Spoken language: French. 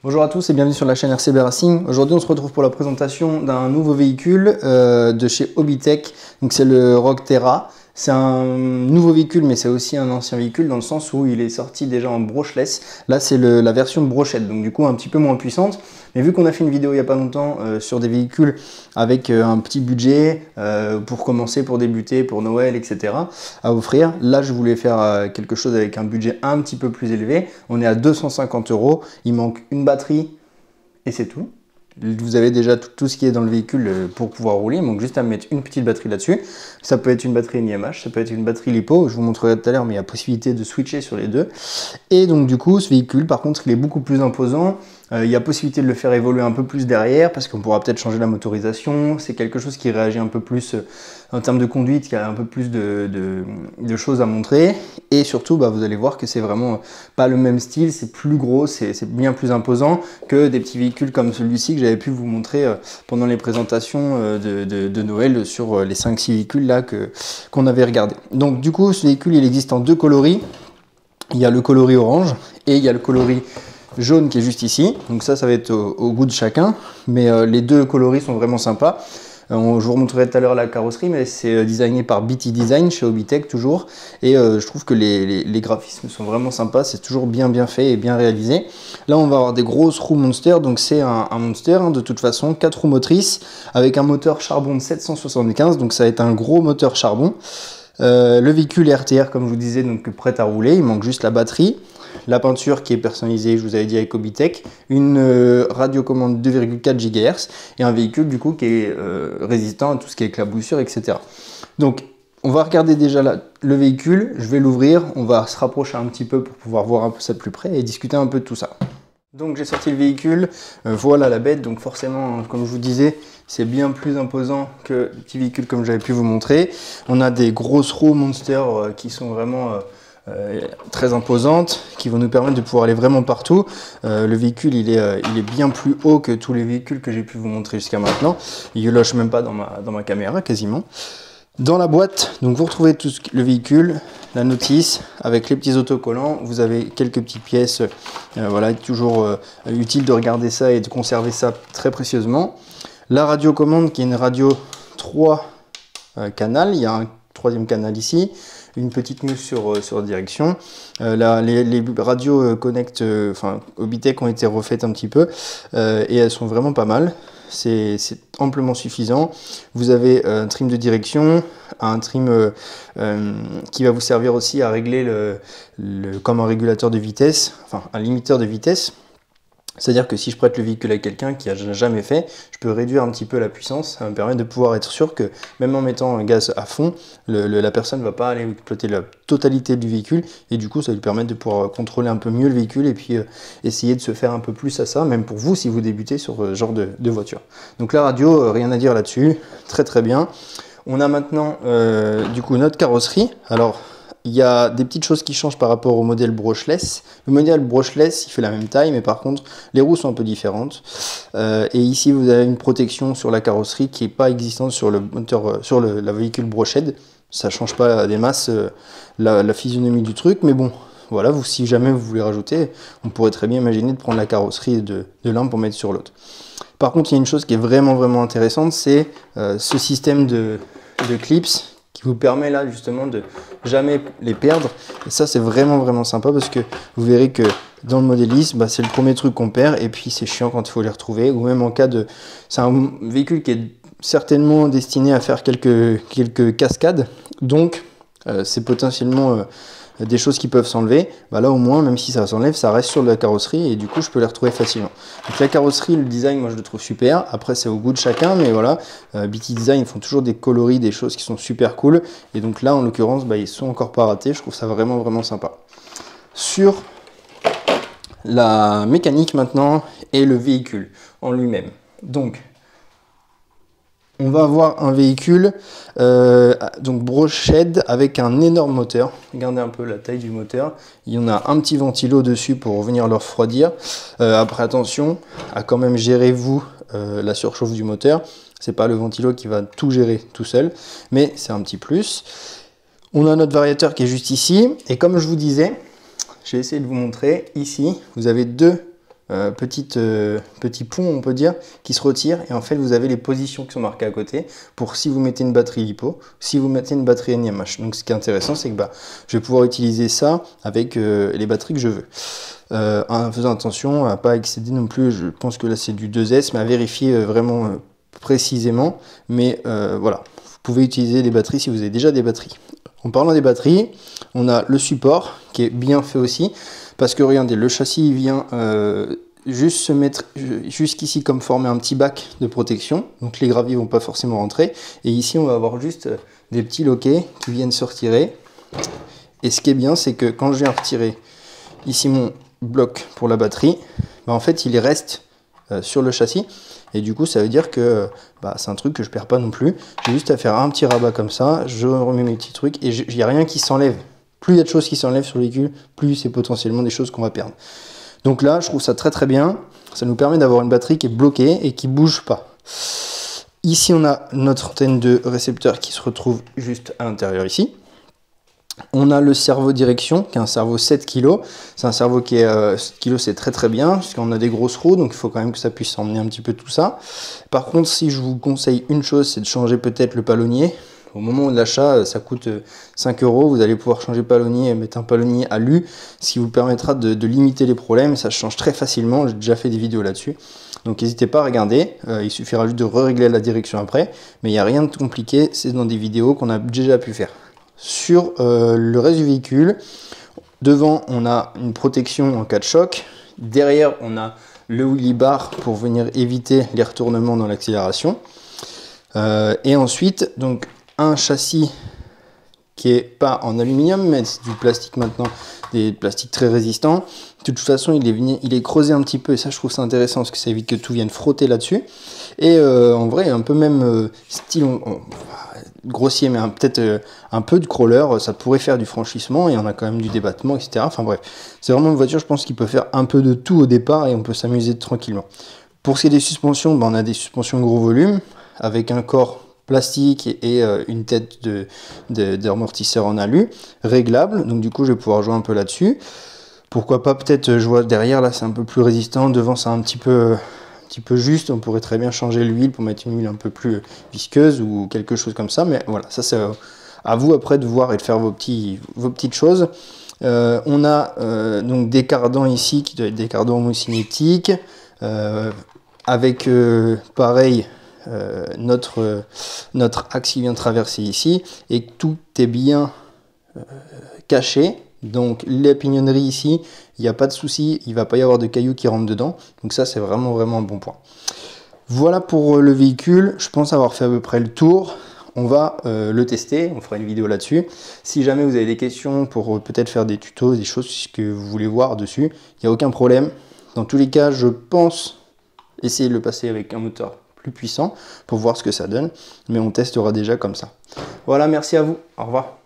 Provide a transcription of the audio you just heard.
Bonjour à tous et bienvenue sur la chaîne RCB Racing. Aujourd'hui on se retrouve pour la présentation d'un nouveau véhicule de chez Hobbytech. Donc c'est le Rogue Terra. C'est un nouveau véhicule mais c'est aussi un ancien véhicule dans le sens où il est sorti déjà en brushless. Là c'est la version brochette, donc du coup un petit peu moins puissante. Mais vu qu'on a fait une vidéo il n'y a pas longtemps sur des véhicules avec un petit budget pour commencer, pour débuter, pour Noël, etc. à offrir, là je voulais faire quelque chose avec un budget un petit peu plus élevé. On est à 250 €, il manque une batterie et c'est tout. Vous avez déjà tout ce qui est dans le véhicule pour pouvoir rouler, il manque juste à mettre une petite batterie là-dessus. Ça peut être une batterie NiMH, ça peut être une batterie LiPo, je vous montrerai tout à l'heure, mais il y a possibilité de switcher sur les deux. Et donc du coup, ce véhicule, par contre, il est beaucoup plus imposant. Il y a possibilité de le faire évoluer un peu plus derrière, parce qu'on pourra peut-être changer la motorisation. C'est quelque chose qui réagit un peu plus en termes de conduite, qui a un peu plus de choses à montrer. Et surtout, vous allez voir que c'est vraiment pas le même style, c'est plus gros, c'est bien plus imposant que des petits véhicules comme celui-ci que j'avais pu vous montrer pendant les présentations de Noël sur les 5-6 véhicules là qu'on avait regardé. Donc du coup, ce véhicule, il existe en deux coloris. Il y a le coloris orange et il y a le coloris jaune qui est juste ici. Donc ça va être au goût de chacun. Mais les deux coloris sont vraiment sympas. Je vous remontrerai tout à l'heure la carrosserie, mais c'est designé par BT Design chez Hobbytech toujours. Et je trouve que les graphismes sont vraiment sympas. C'est toujours bien fait et bien réalisé. Là, on va avoir des grosses roues Monster. Donc c'est un Monster de toute façon, 4 roues motrices avec un moteur charbon de 775. Donc ça va être un gros moteur charbon. Le véhicule est RTR comme je vous disais, donc prêt à rouler. Il manque juste la batterie. La peinture qui est personnalisée, je vous avais dit, avec Hobbytech, une radiocommande 2,4 GHz et un véhicule du coup qui est résistant à tout ce qui est éclaboussure, etc. Donc on va regarder déjà le véhicule, je vais l'ouvrir, on va se rapprocher un petit peu pour pouvoir voir un peu ça de plus près et discuter un peu de tout ça. Donc j'ai sorti le véhicule, voilà la bête, donc forcément comme je vous disais, c'est bien plus imposant que le petit véhicule comme j'avais pu vous montrer. On a des grosses roues Monster qui sont vraiment très imposantes, qui vont nous permettre de pouvoir aller vraiment partout. Le véhicule il est bien plus haut que tous les véhicules que j'ai pu vous montrer jusqu'à maintenant. Il ne loge même pas dans ma caméra quasiment. Dans la boîte, donc vous retrouvez tout le véhicule, la notice avec les petits autocollants, vous avez quelques petites pièces, voilà, toujours utile de regarder ça et de conserver ça très précieusement. La radiocommande qui est une radio 3 canals, il y a un troisième canal ici, une petite mousse sur direction. Les radios Connect, enfin Hobbytech ont été refaites un petit peu et elles sont vraiment pas mal. C'est amplement suffisant. Vous avez un trim de direction, un trim qui va vous servir aussi à régler comme un régulateur de vitesse, enfin un limiteur de vitesse. C'est-à-dire que si je prête le véhicule à quelqu'un qui n'a jamais fait, je peux réduire un petit peu la puissance. Ça me permet de pouvoir être sûr que même en mettant un gaz à fond, la personne ne va pas aller exploiter la totalité du véhicule. Et du coup, ça va lui permettre de pouvoir contrôler un peu mieux le véhicule et puis essayer de se faire un peu plus à ça, même pour vous si vous débutez sur ce genre de voiture. Donc la radio, rien à dire là-dessus, très bien. On a maintenant du coup notre carrosserie. Alors, il y a des petites choses qui changent par rapport au modèle brushless. Le modèle brushless, il fait la même taille, mais par contre, les roues sont un peu différentes. Et ici, vous avez une protection sur la carrosserie qui n'est pas existante sur le moteur, sur la véhicule brochette. Ça ne change pas des masses la physionomie du truc, mais bon, voilà, si jamais vous voulez rajouter, on pourrait très bien imaginer de prendre la carrosserie de l'un pour mettre sur l'autre. Par contre, il y a une chose qui est vraiment intéressante, c'est ce système de clips qui vous permet là justement de jamais les perdre. Et ça c'est vraiment sympa parce que vous verrez que dans le modélisme, c'est le premier truc qu'on perd et puis c'est chiant quand il faut les retrouver, ou même en cas de... C'est un véhicule qui est certainement destiné à faire quelques cascades, donc c'est potentiellement des choses qui peuvent s'enlever. Là au moins, même si ça s'enlève, ça reste sur la carrosserie et du coup je peux les retrouver facilement. Donc la carrosserie, le design, moi je le trouve super. Après c'est au goût de chacun, mais voilà, BT Design ils font toujours des coloris, des choses qui sont super cool. Et donc là en l'occurrence, ils sont encore pas ratés. Je trouve ça vraiment sympa. Sur la mécanique maintenant et le véhicule en lui-même. Donc On va avoir un véhicule donc brochette avec un énorme moteur. Regardez un peu la taille du moteur. Il y en a un petit ventilo dessus pour venir le refroidir. Après attention à quand même gérer vous la surchauffe du moteur. C'est pas le ventilo qui va tout gérer tout seul, mais c'est un petit plus. On a notre variateur qui est juste ici. Et comme je vous disais, j'ai essayé de vous montrer. Ici, vous avez deux petits ponts, on peut dire, qui se retirent. Et en fait, vous avez les positions qui sont marquées à côté pour si vous mettez une batterie LiPo, si vous mettez une batterie NiMH. Donc, ce qui est intéressant, c'est que je vais pouvoir utiliser ça avec les batteries que je veux. En faisant attention à ne pas excéder non plus, je pense que là, c'est du 2S, mais à vérifier vraiment précisément. Mais voilà, vous pouvez utiliser des batteries si vous avez déjà des batteries. En parlant des batteries, on a le support qui est bien fait aussi. Parce que regardez, le châssis vient juste se mettre jusqu'ici comme former un petit bac de protection. Donc les graviers vont pas forcément rentrer. Et ici, on va avoir juste des petits loquets qui viennent se retirer. Et ce qui est bien, c'est que quand je viens retirer ici mon bloc pour la batterie, en fait, il reste sur le châssis. Et du coup, ça veut dire que c'est un truc que je perds pas non plus. J'ai juste à faire un petit rabat comme ça. Je remets mes petits trucs et il n'y a rien qui s'enlève. Plus il y a de choses qui s'enlèvent sur le véhicule, plus c'est potentiellement des choses qu'on va perdre. Donc là, je trouve ça très très bien. Ça nous permet d'avoir une batterie qui est bloquée et qui ne bouge pas. Ici, on a notre antenne de récepteur qui se retrouve juste à l'intérieur ici. On a le cerveau direction, qui est un cerveau 7 kg. C'est un cerveau qui est 7 kg, c'est très très bien, parce qu'on a des grosses roues, donc il faut quand même que ça puisse emmener un petit peu tout ça. Par contre, si je vous conseille une chose, c'est de changer peut-être le palonnier. Au moment de l'achat, ça coûte 5 €. Vous allez pouvoir changer le palonnier et mettre un palonnier à l'U, ce qui vous permettra de limiter les problèmes. Ça change très facilement. J'ai déjà fait des vidéos là-dessus. Donc n'hésitez pas à regarder. Il suffira juste de régler la direction après. Mais il n'y a rien de compliqué. C'est dans des vidéos qu'on a déjà pu faire. Sur le reste du véhicule, devant, on a une protection en cas de choc. Derrière, on a le wheelie bar pour venir éviter les retournements dans l'accélération. Et ensuite, donc, un châssis qui est pas en aluminium, mais c'est du plastique maintenant, des plastiques très résistants. De toute façon, il est creusé un petit peu, et ça, je trouve ça intéressant, parce que ça évite que tout vienne frotter là-dessus. Et en vrai, un peu même style grossier, mais peut-être un peu de crawler, ça pourrait faire du franchissement, et on a quand même du débattement, etc. Enfin bref, c'est vraiment une voiture, je pense, qui peut faire un peu de tout au départ, et on peut s'amuser tranquillement. Pour ce qui est des suspensions, on a des suspensions gros volume, avec un corps plastique et une tête d'amortisseur en alu réglable, donc du coup je vais pouvoir jouer un peu là-dessus. Pourquoi pas, peut-être, je vois derrière là c'est un peu plus résistant, devant c'est un petit peu juste, on pourrait très bien changer l'huile pour mettre une huile un peu plus visqueuse ou quelque chose comme ça, mais voilà, ça c'est à vous après de voir et de faire vos petites choses. On a donc des cardans ici qui doivent être des cardans homocinétiques avec pareil notre axe qui vient traverser ici, et tout est bien caché. Donc les pignonneries ici, il n'y a pas de souci, il ne va pas y avoir de cailloux qui rentrent dedans. Donc ça, c'est vraiment un bon point. Voilà pour le véhicule. Je pense avoir fait à peu près le tour. On va le tester, on fera une vidéo là-dessus. Si jamais vous avez des questions pour peut-être faire des tutos, des choses que vous voulez voir dessus, il n'y a aucun problème. Dans tous les cas, je pense essayer de le passer avec un moteur plus puissant pour voir ce que ça donne, mais on testera déjà comme ça. Voilà, merci à vous, au revoir.